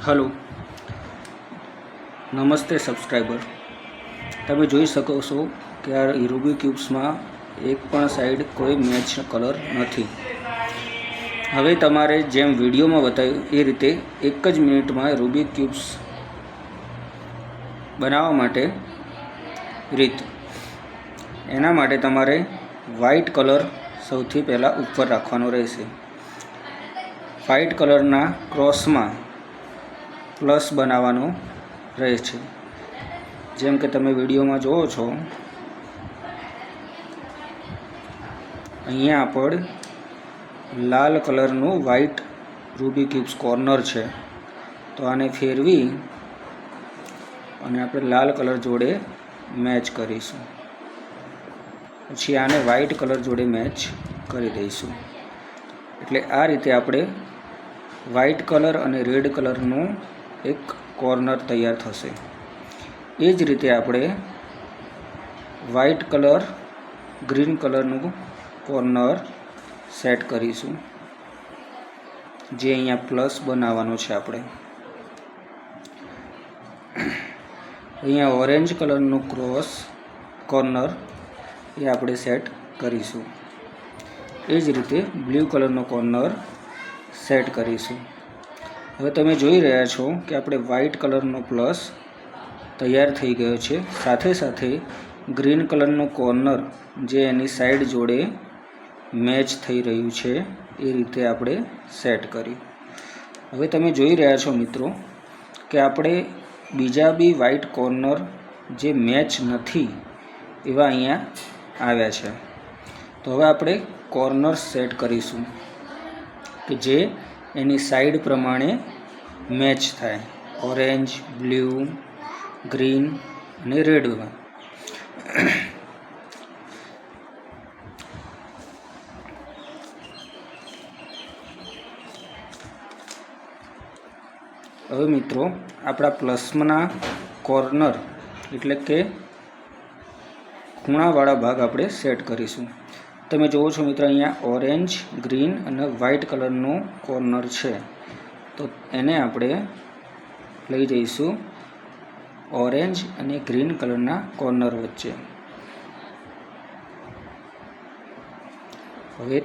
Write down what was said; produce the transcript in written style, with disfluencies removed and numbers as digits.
Hello नमस्ते subscriber. તમે જોઈ શકો છો કે આ રૂબિક ક્યુબ્સમાં એક પણ સાઈડ કોઈ મેચ કલર નથી। હવે તમારે જેમ વિડીયોમાં બતાવ્યું એ રીતે એક જ મિનિટમાં રૂબિક ક્યુબ્સ બનાવવા માટે રીત, એના માટે તમારે વ્હાઇટ કલર સૌથી પહેલાં ઉપર રાખવાનો રહેશે। વ્હાઇટ કલરના ક્રોસમાં પ્લસ બનાવવાનો રહે છે। જેમ કે તમે વિડીયોમાં જુઓ છો, અહીંયા આપણે લાલ કલરનું વ્હાઇટ રૂબિક ક્યુબ્સ કોર્નર છે, તો આને ફેરવી અને આપણે લાલ કલર જોડે મેચ કરીશું। પછી આને વ્હાઇટ કલર જોડે મેચ કરી દઈશું। એટલે આ રીતે આપણે વ્હાઇટ કલર અને રેડ કલરનું એક કોર્નર તૈયાર થશે। એ જ રીતે આપણે વ્હાઇટ કલર ગ્રીન કલરનું કોર્નર સેટ કરીશું, જે અહીંયા પ્લસ બનાવવાનો છે। આપણે અહીંયા ઓરેન્જ કલરનું ક્રોસ કોર્નર એ આપણે સેટ કરીશું। એ જ રીતે બ્લુ કલરનો કોર્નર સેટ કરીશું। હવે તમે જોઈ રહ્યા છો કે આપણે વ્હાઇટ કલરનો પ્લસ તૈયાર થઈ ગયો છે, સાથે સાથે ગ્રીન કલરનું કોર્નર જે એની સાઈડ જોડે મેચ થઈ રહ્યું છે એ રીતે આપણે સેટ કરી। હવે તમે જોઈ રહ્યા છો મિત્રો કે આપણે બીજા બી વ્હાઇટ કોર્નર જે મેચ નથી એવા અહીંયા આવ્યા છે। તો હવે આપણે કોર્નર સેટ કરીશું કે જે એની સાઈડ પ્રમાણે મેચ થાય, ઓરેન્જ, બ્લુ, ગ્રીન અને રેડમાં। હવે મિત્રો આપણા પ્લસના કોર્નર એટલે કે ખૂણાવાળા ભાગ આપણે સેટ કરીશું। તમે જુઓ છો મિત્રો, અહીંયા ઓરેન્જ, ગ્રીન અને વ્હાઇટ કલરનું કોર્નર છે, તો એને આપણે લઈ જઈશું ઓરેન્જ અને ગ્રીન કલરના કોર્નર વચ્ચે। હવે